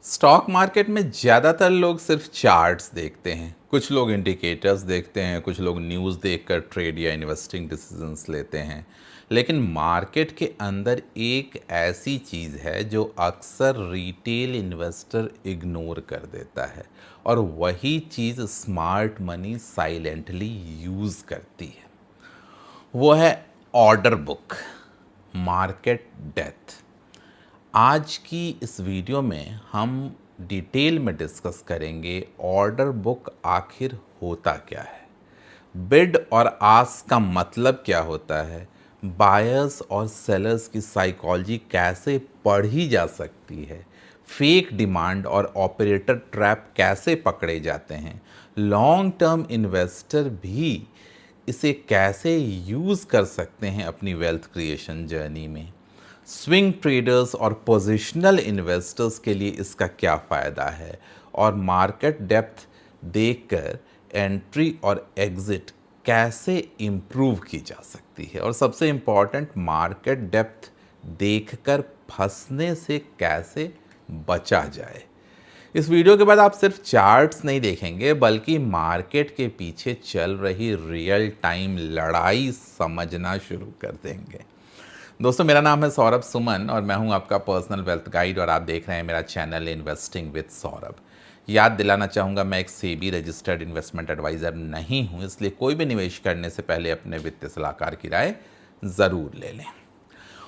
Stock market में ज़्यादातर लोग सिर्फ चार्ट्स देखते हैं, कुछ लोग इंडिकेटर्स देखते हैं, कुछ लोग न्यूज़ देखकर ट्रेड या इन्वेस्टिंग डिसीजंस लेते हैं। लेकिन मार्केट के अंदर एक ऐसी चीज़ है जो अक्सर रिटेल इन्वेस्टर इग्नोर कर देता है, और वही चीज़ स्मार्ट मनी साइलेंटली यूज़ करती है। वो है ऑर्डर बुक, मार्केट डेथ। आज की इस वीडियो में हम डिटेल में डिस्कस करेंगे ऑर्डर बुक आखिर होता क्या है, बिड और आस्क का मतलब क्या होता है, बायर्स और सेलर्स की साइकोलॉजी कैसे पढ़ी जा सकती है, फेक डिमांड और ऑपरेटर ट्रैप कैसे पकड़े जाते हैं, लॉन्ग टर्म इन्वेस्टर भी इसे कैसे यूज़ कर सकते हैं अपनी वेल्थ क्रिएशन जर्नी में, स्विंग ट्रेडर्स और पोजिशनल इन्वेस्टर्स के लिए इसका क्या फ़ायदा है, और मार्केट डेप्थ देखकर एंट्री और एग्ज़िट कैसे इम्प्रूव की जा सकती है, और सबसे इम्पॉर्टेंट मार्केट डेप्थ देखकर फंसने से कैसे बचा जाए। इस वीडियो के बाद आप सिर्फ चार्ट्स नहीं देखेंगे बल्कि मार्केट के पीछे चल रही रियल टाइम लड़ाई समझना शुरू कर देंगे। दोस्तों, मेरा नाम है सौरभ सुमन और मैं हूं आपका पर्सनल वेल्थ गाइड, और आप देख रहे हैं मेरा चैनल इन्वेस्टिंग विद सौरभ। याद दिलाना चाहूँगा, मैं एक सेबी रजिस्टर्ड इन्वेस्टमेंट एडवाइज़र नहीं हूं, इसलिए कोई भी निवेश करने से पहले अपने वित्तीय सलाहकार की राय ज़रूर ले लें।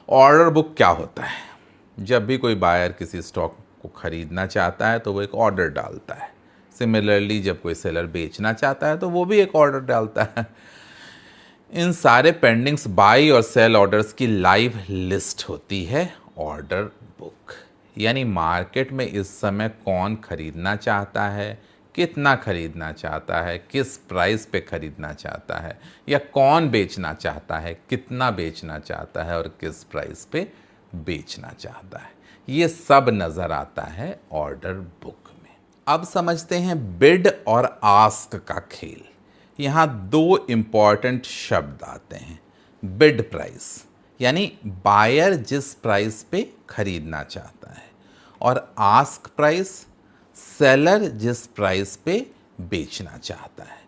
ऑर्डर बुक क्या होता है? जब भी कोई बायर किसी स्टॉक को ख़रीदना चाहता है तो वो एक ऑर्डर डालता है। सिमिलरली जब कोई सेलर बेचना चाहता है तो वो भी एक ऑर्डर डालता है। इन सारे पेंडिंग्स बाई और सेल ऑर्डर्स की लाइव लिस्ट होती है ऑर्डर बुक। यानी मार्केट में इस समय कौन खरीदना चाहता है, कितना खरीदना चाहता है, किस प्राइस पे खरीदना चाहता है, या कौन बेचना चाहता है, कितना बेचना चाहता है और किस प्राइस पे बेचना चाहता है, ये सब नज़र आता है ऑर्डर बुक में। अब समझते हैं बिड और आस्क का खेल। यहाँ दो इम्पॉर्टेंट शब्द आते हैं। बिड प्राइस यानी बायर जिस प्राइस पे खरीदना चाहता है, और आस्क प्राइस सेलर जिस प्राइस पे बेचना चाहता है।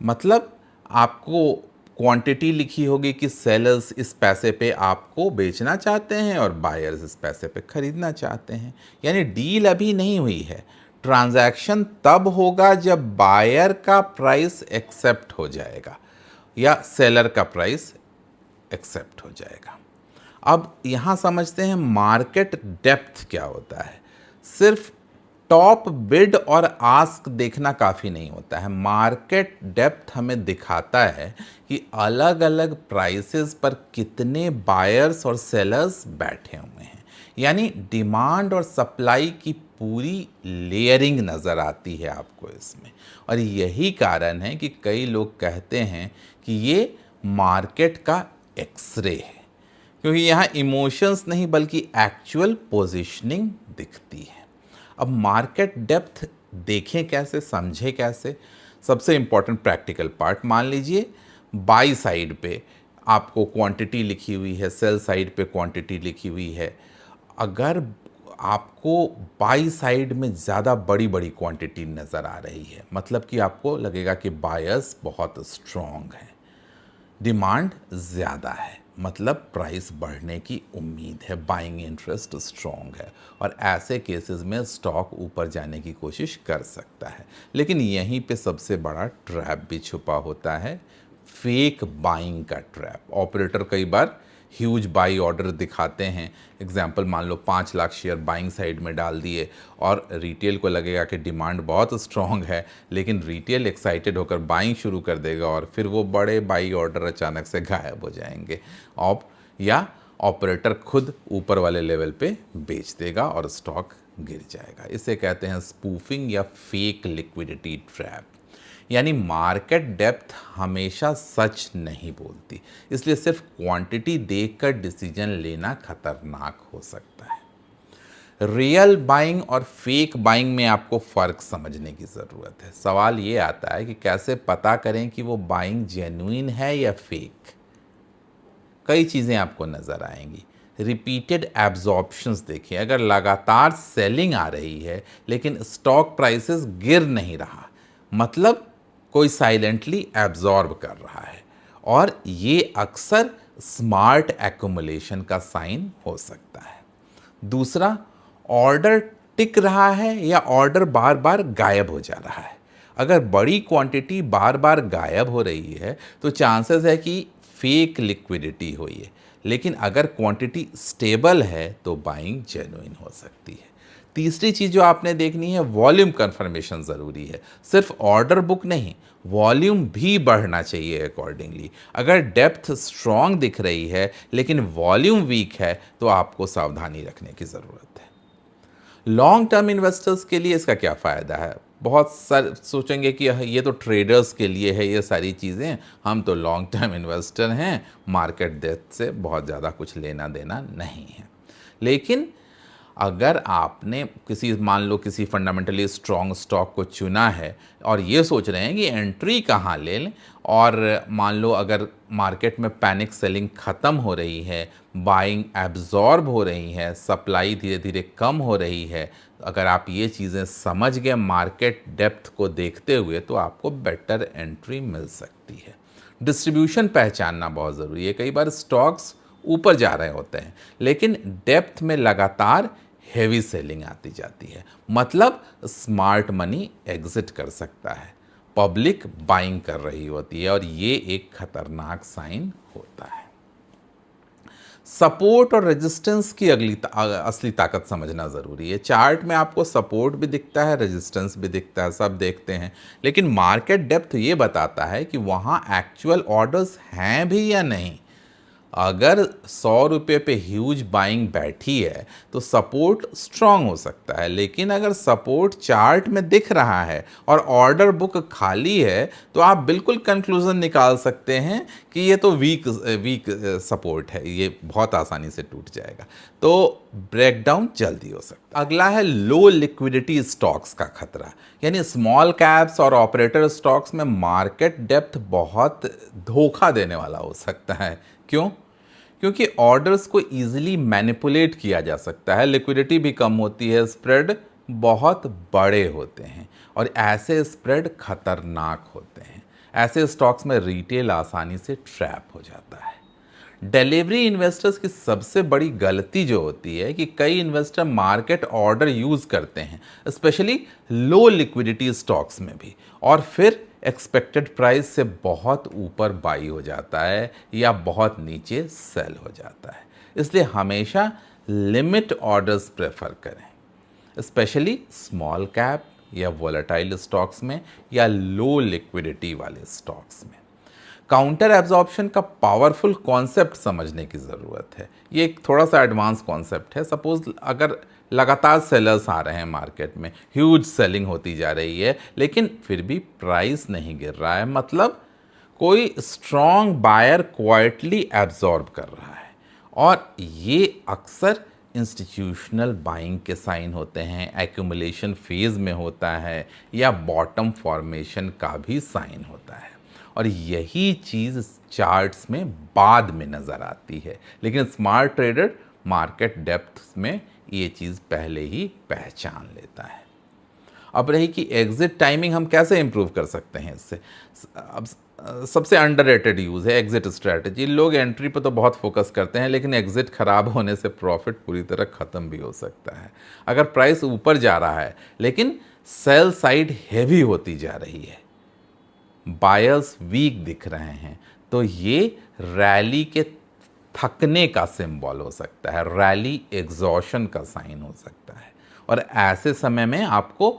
मतलब आपको क्वांटिटी लिखी होगी कि सेलर्स इस पैसे पे आपको बेचना चाहते हैं और बायर्स इस पैसे पे खरीदना चाहते हैं। यानी डील अभी नहीं हुई है, ट्रांजैक्शन तब होगा जब बायर का प्राइस एक्सेप्ट हो जाएगा या सेलर का प्राइस एक्सेप्ट हो जाएगा। अब यहाँ समझते हैं मार्केट डेप्थ क्या होता है। सिर्फ टॉप बिड और आस्क देखना काफ़ी नहीं होता है। मार्केट डेप्थ हमें दिखाता है कि अलग अलग प्राइसेस पर कितने बायर्स और सेलर्स बैठे हुए हैं। यानी डिमांड और सप्लाई की पूरी लेयरिंग नज़र आती है आपको इसमें। और यही कारण है कि कई लोग कहते हैं कि ये मार्केट का एक्सरे है, क्योंकि यहाँ इमोशंस नहीं बल्कि एक्चुअल पोजीशनिंग दिखती है। अब मार्केट डेप्थ देखें कैसे, समझें कैसे? सबसे इम्पॉर्टेंट प्रैक्टिकल पार्ट, मान लीजिए बाई साइड पे आपको क्वांटिटी लिखी हुई है, सेल साइड पे क्वांटिटी लिखी हुई है। अगर आपको बाई साइड में ज़्यादा बड़ी बड़ी क्वांटिटी नज़र आ रही है, मतलब कि आपको लगेगा कि बायर्स बहुत स्ट्रॉन्ग हैं, डिमांड ज़्यादा है, मतलब प्राइस बढ़ने की उम्मीद है, बाइंग इंटरेस्ट स्ट्रॉन्ग है, और ऐसे केसेस में स्टॉक ऊपर जाने की कोशिश कर सकता है। लेकिन यहीं पे सबसे बड़ा ट्रैप भी छुपा होता है, फेक बाइंग का ट्रैप। ऑपरेटर कई बार ह्यूज बाई ऑर्डर दिखाते हैं। एग्जाम्पल, मान लो 5 लाख शेयर बाइंग साइड में डाल दिए और रिटेल को लगेगा कि डिमांड बहुत स्ट्रॉन्ग है, लेकिन रिटेल एक्साइटेड होकर बाइंग शुरू कर देगा और फिर वो बड़े बाई ऑर्डर अचानक से गायब हो जाएंगे, या ऑपरेटर खुद ऊपर वाले लेवल पे बेच देगा और स्टॉक गिर जाएगा। इसे कहते हैं स्पूफिंग या फेक लिक्विडिटी ट्रैप। यानी मार्केट डेप्थ हमेशा सच नहीं बोलती, इसलिए सिर्फ क्वांटिटी देखकर डिसीजन लेना खतरनाक हो सकता है। रियल बाइंग और फेक बाइंग में आपको फ़र्क समझने की ज़रूरत है। सवाल ये आता है कि कैसे पता करें कि वो बाइंग जेन्युइन है या फेक। कई चीज़ें आपको नज़र आएंगी। रिपीटेड एब्जॉर्प्शंस देखिए। अगर लगातार सेलिंग आ रही है लेकिन स्टॉक प्राइसेस गिर नहीं रहा, मतलब कोई साइलेंटली एब्जॉर्ब कर रहा है, और ये अक्सर स्मार्ट एक्युमुलेशन का साइन हो सकता है। दूसरा, ऑर्डर टिक रहा है या ऑर्डर बार बार गायब हो जा रहा है। अगर बड़ी क्वांटिटी बार बार गायब हो रही है तो चांसेस है कि फेक लिक्विडिटी हुई है, लेकिन अगर क्वांटिटी स्टेबल है तो बाइंग जेन्युइन हो सकती है। तीसरी चीज़ जो आपने देखनी है, वॉल्यूम कंफर्मेशन ज़रूरी है। सिर्फ ऑर्डर बुक नहीं, वॉल्यूम भी बढ़ना चाहिए अकॉर्डिंगली। अगर डेप्थ स्ट्रॉन्ग दिख रही है लेकिन वॉल्यूम वीक है तो आपको सावधानी रखने की ज़रूरत है। लॉन्ग टर्म इन्वेस्टर्स के लिए इसका क्या फ़ायदा है? बहुत सारे सोचेंगे कि ये तो ट्रेडर्स के लिए है ये सारी चीज़ें, हम तो लॉन्ग टर्म इन्वेस्टर हैं, मार्केट डेप्थ से बहुत ज़्यादा कुछ लेना देना नहीं है। लेकिन अगर आपने मान लो किसी फंडामेंटली स्ट्रॉन्ग स्टॉक को चुना है और ये सोच रहे हैं कि एंट्री कहाँ ले लें, और मान लो अगर मार्केट में पैनिक सेलिंग ख़त्म हो रही है, बाइंग एब्जॉर्ब हो रही है, सप्लाई धीरे धीरे कम हो रही है, अगर आप ये चीज़ें समझ गए मार्केट डेप्थ को देखते हुए, तो आपको बेटर एंट्री मिल सकती है। डिस्ट्रीब्यूशन पहचानना बहुत ज़रूरी है। कई बार स्टॉक्स ऊपर जा रहे होते हैं लेकिन डेप्थ में लगातार हेवी सेलिंग आती जाती है, मतलब स्मार्ट मनी एग्जिट कर सकता है, पब्लिक बाइंग कर रही होती है, और ये एक खतरनाक साइन होता है। सपोर्ट और रेजिस्टेंस की असली ताकत समझना ज़रूरी है। चार्ट में आपको सपोर्ट भी दिखता है, रेजिस्टेंस भी दिखता है, सब देखते हैं, लेकिन मार्केट डेप्थ ये बताता है कि वहाँ एक्चुअल ऑर्डर्स हैं भी या नहीं। अगर 100 रुपये पे ह्यूज बाइंग बैठी है तो सपोर्ट स्ट्रांग हो सकता है, लेकिन अगर सपोर्ट चार्ट में दिख रहा है और ऑर्डर बुक खाली है तो आप बिल्कुल कंक्लूजन निकाल सकते हैं कि ये तो वीक सपोर्ट है, ये बहुत आसानी से टूट जाएगा, तो ब्रेकडाउन जल्दी हो सकता है। अगला है लो लिक्विडिटी स्टॉक्स का खतरा, यानी स्मॉल कैप्स और ऑपरेटर स्टॉक्स में मार्केट डेप्थ बहुत धोखा देने वाला हो सकता है। क्यों? क्योंकि ऑर्डर्स को ईजिली मैनिपुलेट किया जा सकता है, लिक्विडिटी भी कम होती है, स्प्रेड बहुत बड़े होते हैं, और ऐसे स्प्रेड खतरनाक होते हैं। ऐसे स्टॉक्स में रिटेल आसानी से ट्रैप हो जाता है। डिलीवरी इन्वेस्टर्स की सबसे बड़ी गलती जो होती है कि कई इन्वेस्टर मार्केट ऑर्डर यूज़ करते हैं, स्पेशली लो लिक्विडिटी स्टॉक्स में भी, और फिर एक्सपेक्टेड प्राइस से बहुत ऊपर बाई हो जाता है या बहुत नीचे सेल हो जाता है। इसलिए हमेशा लिमिट ऑर्डर्स प्रेफर करें, स्पेशली स्मॉल कैप या वोलेटाइल स्टॉक्स में या लो लिक्विडिटी वाले स्टॉक्स में। काउंटर एब्जॉर्प्शन का पावरफुल कॉन्सेप्ट समझने की ज़रूरत है। ये एक थोड़ा सा एडवांस कॉन्सेप्ट है। सपोज अगर लगातार सेलर्स आ रहे हैं मार्केट में, ह्यूज सेलिंग होती जा रही है, लेकिन फिर भी प्राइस नहीं गिर रहा है, मतलब कोई स्ट्रॉन्ग बायर क्वाइटली एब्जॉर्ब कर रहा है, और ये अक्सर इंस्टीट्यूशनल बाइंग के साइन होते हैं, एक्यूमुलेशन फेज में होता है, या बॉटम फॉर्मेशन का भी साइन होता है, और यही चीज़ चार्ट्स में बाद में नज़र आती है, लेकिन स्मार्ट ट्रेडर मार्केट डेप्थ में ये चीज़ पहले ही पहचान लेता है। अब रही कि एग्ज़िट टाइमिंग हम कैसे इम्प्रूव कर सकते हैं इससे। अब सबसे अंडररेटेड यूज़ है एग्ज़िट स्ट्रैटेजी। लोग एंट्री पर तो बहुत फोकस करते हैं, लेकिन एग्ज़िट ख़राब होने से प्रॉफिट पूरी तरह ख़त्म भी हो सकता है। अगर प्राइस ऊपर जा रहा है लेकिन सेल साइड हेवी होती जा रही है, बायर्स वीक दिख रहे हैं, तो ये रैली के थकने का सिंबल हो सकता है, रैली एग्जॉशन का साइन हो सकता है, और ऐसे समय में आपको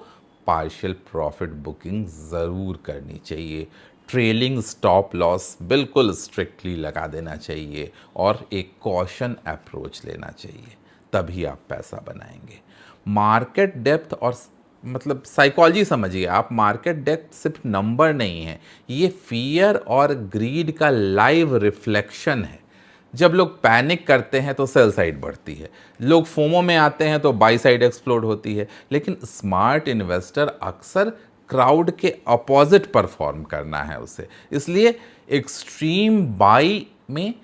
पार्शियल प्रॉफिट बुकिंग ज़रूर करनी चाहिए। ट्रेलिंग स्टॉप लॉस बिल्कुल स्ट्रिक्टली लगा देना चाहिए और एक कॉशन अप्रोच लेना चाहिए, तभी आप पैसा बनाएंगे। मार्केट डेप्थ और मतलब साइकोलॉजी समझिए आप, मार्केट डेप्थ सिर्फ नंबर नहीं है, ये फियर और ग्रीड का लाइव रिफ्लेक्शन है। जब लोग पैनिक करते हैं तो सेल साइड बढ़ती है, लोग फोमो में आते हैं तो बाई साइड एक्सप्लोड होती है, लेकिन स्मार्ट इन्वेस्टर अक्सर क्राउड के अपोजिट परफॉर्म करना है उसे। इसलिए एक्सट्रीम बाई में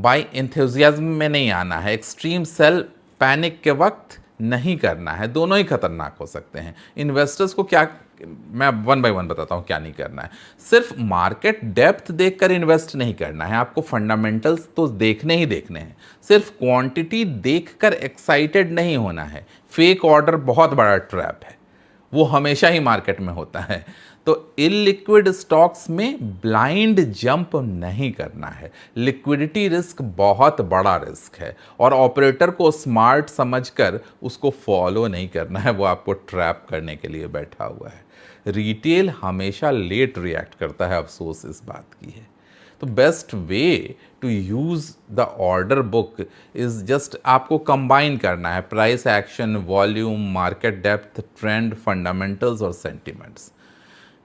बाय एंथुजियाज्म में नहीं आना है, एक्सट्रीम सेल पैनिक के वक्त नहीं करना है, दोनों ही खतरनाक हो सकते हैं। इन्वेस्टर्स को क्या, मैं वन बाय वन बताता हूँ क्या नहीं करना है। सिर्फ मार्केट डेप्थ देखकर इन्वेस्ट नहीं करना है, आपको फंडामेंटल्स तो देखने ही देखने हैं। सिर्फ क्वांटिटी देखकर एक्साइटेड नहीं होना है। फेक ऑर्डर बहुत बड़ा ट्रैप है, वो हमेशा ही मार्केट में होता है। तो इलिक्विड स्टॉक्स में ब्लाइंड जंप नहीं करना है। लिक्विडिटी रिस्क बहुत बड़ा रिस्क है और ऑपरेटर को स्मार्ट समझकर उसको फॉलो नहीं करना है, वो आपको ट्रैप करने के लिए बैठा हुआ है। रिटेल हमेशा लेट रिएक्ट करता है, अफसोस इस बात की है। तो best way to use the order book is just आपको कंबाइन करना है price action, volume, market depth, trend, fundamentals और सेंटिमेंट्स।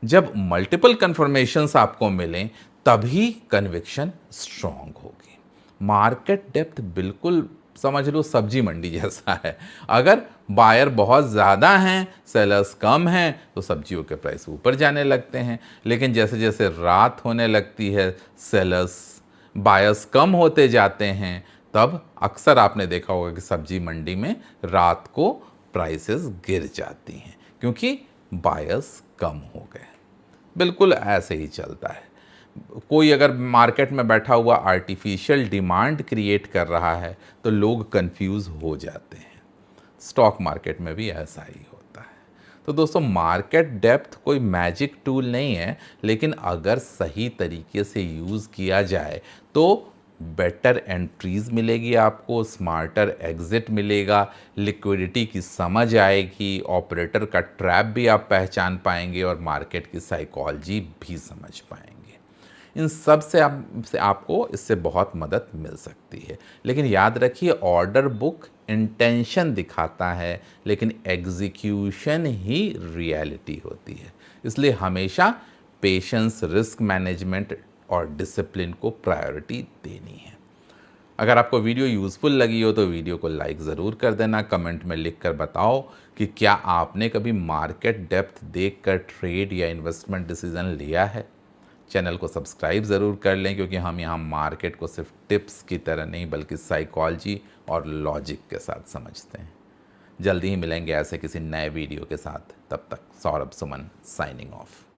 जब मल्टीपल कन्फर्मेशंस आपको मिलें तभी कन्विक्शन स्ट्रांग होगी। मार्केट डेप्थ बिल्कुल समझ लो सब्जी मंडी जैसा है। अगर बायर बहुत ज़्यादा हैं, सेलर्स कम हैं, तो सब्जियों के प्राइस ऊपर जाने लगते हैं। लेकिन जैसे जैसे रात होने लगती है, सेलर्स बायर्स कम होते जाते हैं, तब अक्सर आपने देखा होगा कि सब्जी मंडी में रात को प्राइसेस गिर जाती हैं क्योंकि बायर्स कम हो गए। बिल्कुल ऐसे ही चलता है। कोई अगर मार्केट में बैठा हुआ आर्टिफिशियल डिमांड क्रिएट कर रहा है तो लोग कंफ्यूज हो जाते हैं। स्टॉक मार्केट में भी ऐसा ही होता है। तो दोस्तों, मार्केट डेप्थ कोई मैजिक टूल नहीं है, लेकिन अगर सही तरीके से यूज़ किया जाए तो बेटर एंट्रीज मिलेगी आपको, स्मार्टर एग्जिट मिलेगा, लिक्विडिटी की समझ आएगी, ऑपरेटर का ट्रैप भी आप पहचान पाएंगे और मार्केट की साइकोलॉजी भी समझ पाएंगे। इन सब से आपको इससे बहुत मदद मिल सकती है। लेकिन याद रखिए, ऑर्डर बुक इंटेंशन दिखाता है लेकिन एग्जीक्यूशन ही रियलिटी होती है। इसलिए हमेशा पेशेंस, रिस्क मैनेजमेंट और डिसिप्लिन को प्रायोरिटी देनी है। अगर आपको वीडियो यूज़फुल लगी हो तो वीडियो को लाइक ज़रूर कर देना। कमेंट में लिख कर बताओ कि क्या आपने कभी मार्केट डेप्थ देखकर ट्रेड या इन्वेस्टमेंट डिसीजन लिया है। चैनल को सब्सक्राइब ज़रूर कर लें क्योंकि हम यहाँ मार्केट को सिर्फ टिप्स की तरह नहीं बल्कि साइकोलॉजी और लॉजिक के साथ समझते हैं। जल्दी ही मिलेंगे ऐसे किसी नए वीडियो के साथ। तब तक सौरभ सुमन साइनिंग ऑफ।